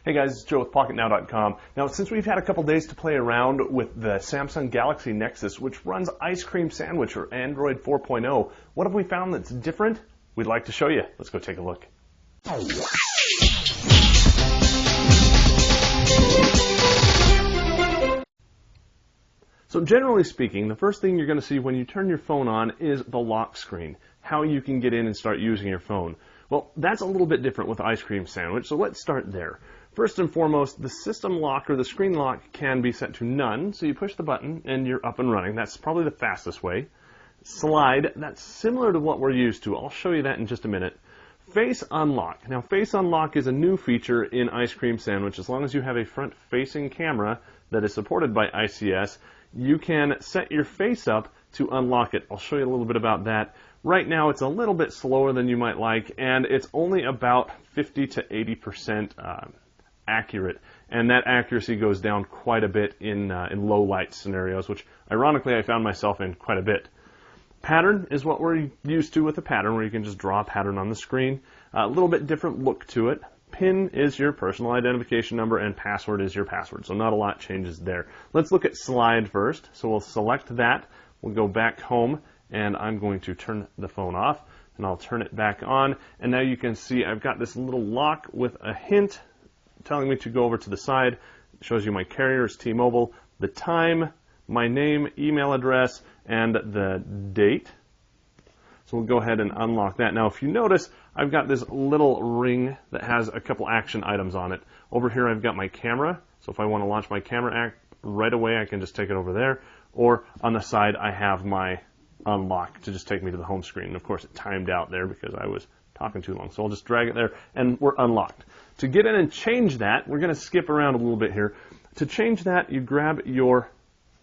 Hey guys, it's Joe with PocketNow.com. Now, since we've had a couple days to play around with the Samsung Galaxy Nexus, which runs Ice Cream Sandwich or Android 4.0, what have we found that's different? We'd like to show you. Let's go take a look. So generally speaking, the first thing you're going to see when you turn your phone on is the lock screen, how you can get in and start using your phone. Well, that's a little bit different with Ice Cream Sandwich, so let's start there. First and foremost, the system lock or the screen lock can be set to none, so you push the button and you're up and running. That's probably the fastest way. Slide, that's similar to what we're used to. I'll show you that in just a minute. Face Unlock. Now, Face Unlock is a new feature in Ice Cream Sandwich. As long as you have a front-facing camera that is supported by ICS, you can set your face up to unlock it. I'll show you a little bit about that. Right now, it's a little bit slower than you might like, and it's only about 50 to 80% accurate, and that accuracy goes down quite a bit in low light scenarios, which ironically I found myself in quite a bit. Pattern is what we're used to with a pattern, where you can just draw a pattern on the screen. A little bit different look to it. PIN is your personal identification number, and password is your password, so not a lot changes there. Let's look at slide first. So we'll select that. We'll go back home, and I'm going to turn the phone off, and I'll turn it back on. And now you can see I've got this little lock with a hint telling me to go over to the side. It shows you my carrier is T-Mobile, the time, my name, email address, and the date. So we'll go ahead and unlock that. Now, if you notice, I've got this little ring that has a couple action items on it. Over here, I've got my camera. So if I want to launch my camera app right away, I can just take it over there. Or on the side, I have my unlock to just take me to the home screen. And of course, it timed out there because I was talking too long. So I'll just drag it there, and we're unlocked. To get in and change that, we're going to skip around a little bit here. To change that, you grab your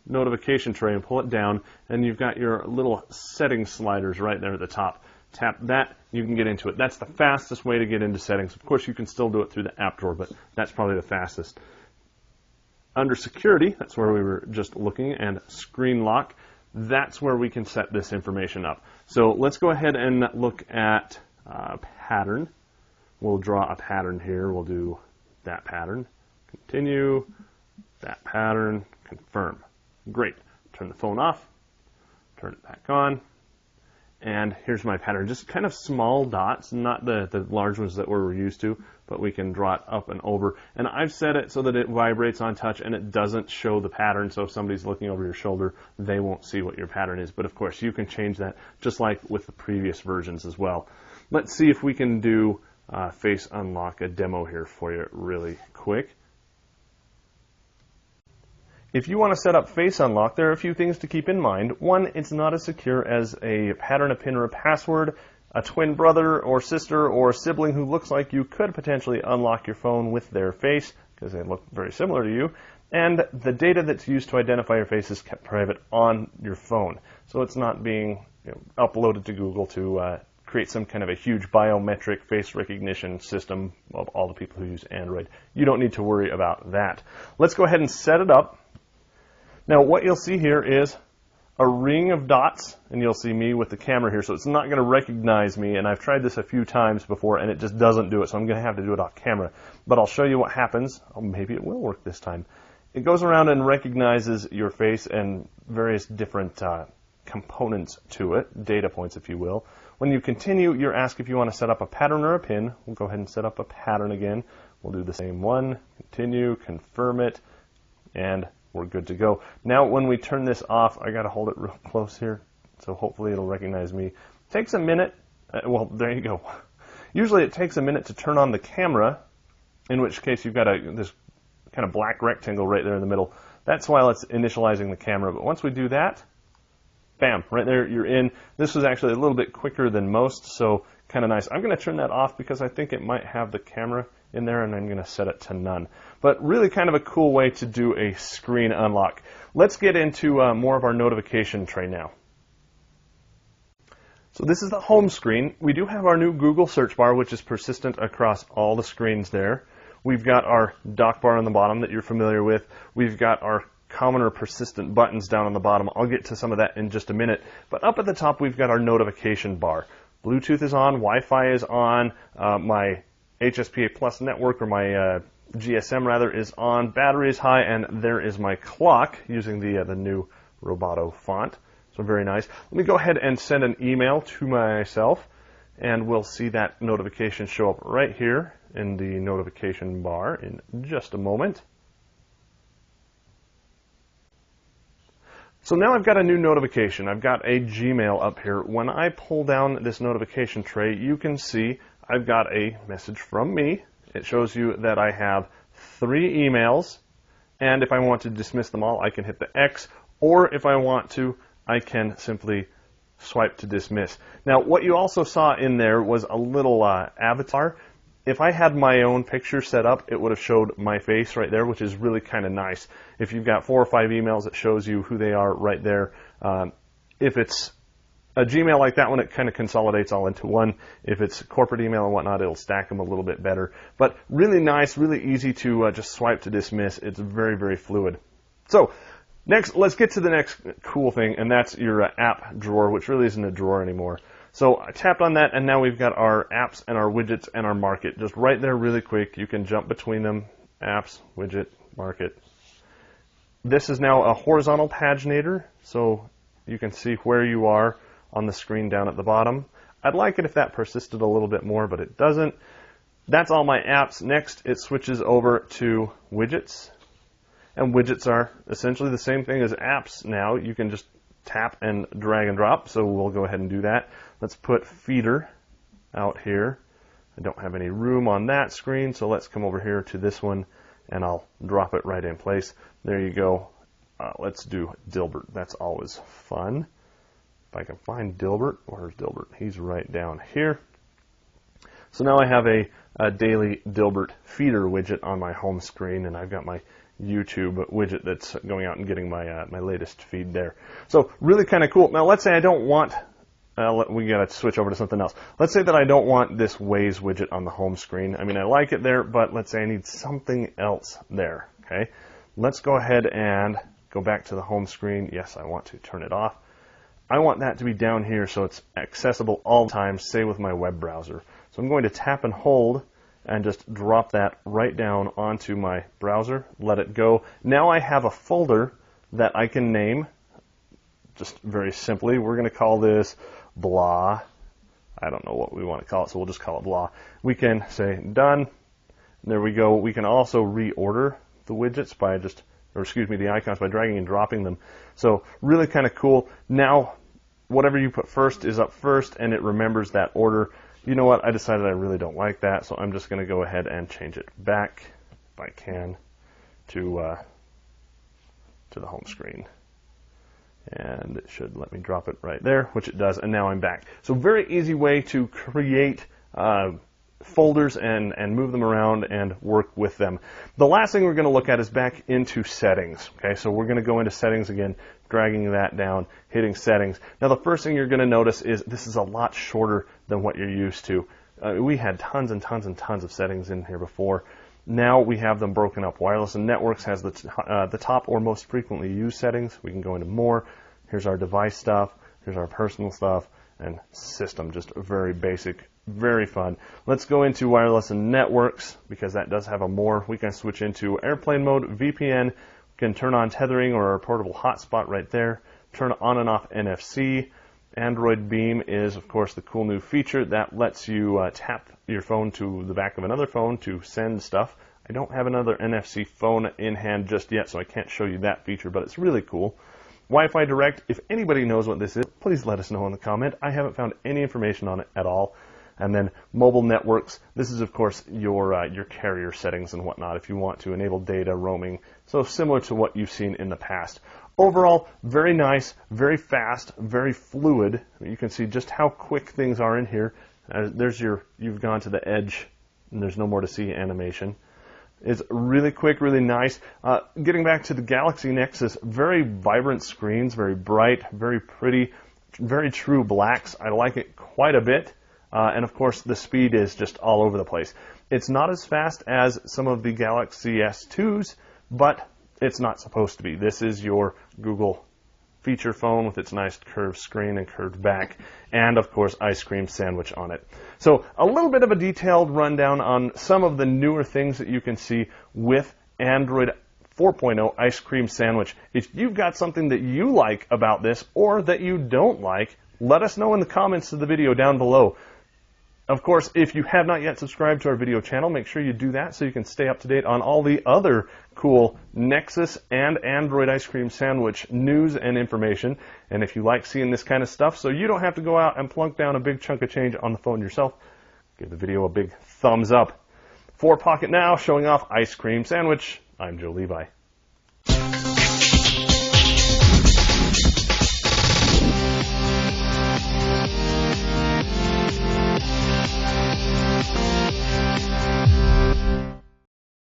notification tray and pull it down, and you've got your little settings sliders right there at the top. Tap that, you can get into it. That's the fastest way to get into settings. Of course, you can still do it through the app drawer, but that's probably the fastest. Under security, that's where we were just looking, and screen lock, that's where we can set this information up. So let's go ahead and look at pattern. We'll draw a pattern here. We'll do that pattern, continue, that pattern, confirm. Great. Turn the phone off, turn it back on, and here's my pattern. Just kind of small dots, not the large ones that we're used to, but we can draw it up and over. And I've set it so that it vibrates on touch and it doesn't show the pattern, so if somebody's looking over your shoulder, they won't see what your pattern is. But of course, you can change that just like with the previous versions as well. Let's see if we can do Face Unlock, a demo here for you really quick. If you want to set up Face Unlock, there are a few things to keep in mind. One, it's not as secure as a pattern, a PIN, or a password. A twin brother or sister or sibling who looks like you could potentially unlock your phone with their face, because they look very similar to you. And the data that's used to identify your face is kept private on your phone. So it's not being uploaded to Google to create some kind of a huge biometric face recognition system of all the people who use Android. You don't need to worry about that. Let's go ahead and set it up. Now, what you'll see here is a ring of dots, and you'll see me with the camera here, so it's not going to recognize me, and I've tried this a few times before, and it just doesn't do it, so I'm going to have to do it off camera. But I'll show you what happens. Oh, maybe it will work this time. It goes around and recognizes your face and various different components to it, data points, if you will. When you continue, you're asked if you want to set up a pattern or a PIN. We'll go ahead and set up a pattern again. We'll do the same one, continue, confirm it, and we're good to go. Now, when we turn this off, I got to hold it real close here, so hopefully it'll recognize me. Takes a minute. Well, there you go. Usually it takes a minute to turn on the camera, in which case you've got this kind of black rectangle right there in the middle. That's while it's initializing the camera. But once we do that, bam, right there, you're in. This was actually a little bit quicker than most, so kind of nice. I'm going to turn that off because I think it might have the camera in there, and I'm going to set it to none. But really kind of a cool way to do a screen unlock. Let's get into more of our notification tray now. So this is the home screen. We do have our new Google search bar, which is persistent across all the screens there. We've got our dock bar on the bottom that you're familiar with. We've got our common or persistent buttons down on the bottom. I'll get to some of that in just a minute. But up at the top, we've got our notification bar. Bluetooth is on, Wi-Fi is on, my HSPA Plus network or my GSM rather is on, battery is high, and there is my clock using the new Roboto font. So very nice. Let me go ahead and send an email to myself, and we'll see that notification show up right here in the notification bar in just a moment. So now I've got a new notification. I've got a Gmail up here. When I pull down this notification tray, you can see I've got a message from me. It shows you that I have 3 emails, and if I want to dismiss them all, I can hit the X, or if I want to, I can simply swipe to dismiss. Now, what you also saw in there was a little avatar. If I had my own picture set up, it would have showed my face right there, which is really kind of nice. If you've got 4 or 5 emails, it shows you who they are right there. If it's a Gmail like that one, it kind of consolidates all into one. If it's corporate email and whatnot, it'll stack them a little bit better. But really nice, really easy to just swipe to dismiss. It's very, very fluid. So next, let's get to the next cool thing, and that's your app drawer, which really isn't a drawer anymore. So I tapped on that, and now we've got our apps and our widgets and our market. Just right there really quick. You can jump between them. Apps, widget, market. This is now a horizontal paginator, so you can see where you are on the screen down at the bottom. I'd like it if that persisted a little bit more, but it doesn't. That's all my apps. Next, it switches over to widgets. And widgets are essentially the same thing as apps now. You can just tap and drag and drop, so we'll go ahead and do that. Let's put feeder out here. I don't have any room on that screen, so let's come over here to this one, and I'll drop it right in place. There you go. Let's do Dilbert. That's always fun. If I can find Dilbert, where's Dilbert? He's right down here. So now I have a daily Dilbert feeder widget on my home screen, and I've got my YouTube widget that's going out and getting my my latest feed there. So really kind of cool. Now let's say I don't want, we got to switch over to something else. Let's say that I don't want this Waze widget on the home screen. I mean, I like it there, but let's say I need something else there. Okay, let's go ahead and go back to the home screen. Yes, I want to turn it off. I want that to be down here so it's accessible all the time, say with my web browser. So I'm going to tap and hold and just drop that right down onto my browser, let it go. Now I have a folder that I can name, just very simply. We're going to call this blah. I don't know what we want to call it, so we'll just call it blah. We can say done. There we go. We can also reorder the widgets by just, or excuse me, the icons by dragging and dropping them. So really kind of cool. Now, whatever you put first is up first, and it remembers that order. You know what? I decided I really don't like that, so I'm just going to go ahead and change it back, if I can, to the home screen. And it should let me drop it right there, which it does, and now I'm back. So very easy way to create folders and move them around and work with them. The last thing we're going to look at is back into settings. Okay, so we're going to go into settings again, dragging that down, hitting settings. Now the first thing you're going to notice is this is a lot shorter than what you're used to. We had tons and tons and tons of settings in here before. Now we have them broken up. Wireless and networks has the top or most frequently used settings. We can go into more. Here's our device stuff. Here's our personal stuff. And system, just very basic, very fun. Let's go into wireless and networks because that does have a more. We can switch into airplane mode, VPN. We can turn on tethering or a portable hotspot right there. Turn on and off NFC. Android Beam is, of course, the cool new feature that lets you tap your phone to the back of another phone to send stuff. I don't have another NFC phone in hand just yet, so I can't show you that feature, but it's really cool. Wi-Fi Direct, if anybody knows what this is, please let us know in the comment. I haven't found any information on it at all. And then mobile networks, this is of course your carrier settings and whatnot if you want to enable data roaming. So similar to what you've seen in the past. Overall, very nice, very fast, very fluid. You can see just how quick things are in here. You've gone to the edge and there's no more to see animation. It's really quick, really nice. Getting back to the Galaxy Nexus, very vibrant screens, very bright, very pretty, very true blacks. I like it quite a bit. And of course, the speed is just all over the place. It's not as fast as some of the Galaxy S2s, but it's not supposed to be. This is your Google feature phone with its nice curved screen and curved back, and of course ice cream sandwich on it. So a little bit of a detailed rundown on some of the newer things that you can see with Android 4.0 ice cream sandwich. If you've got something that you like about this or that you don't like, let us know in the comments of the video down below. Of course, if you have not yet subscribed to our video channel, make sure you do that so you can stay up to date on all the other cool Nexus and Android ice cream sandwich news and information. And if you like seeing this kind of stuff so you don't have to go out and plunk down a big chunk of change on the phone yourself, give the video a big thumbs up. For Pocket Now, showing off ice cream sandwich, I'm Joe Levi.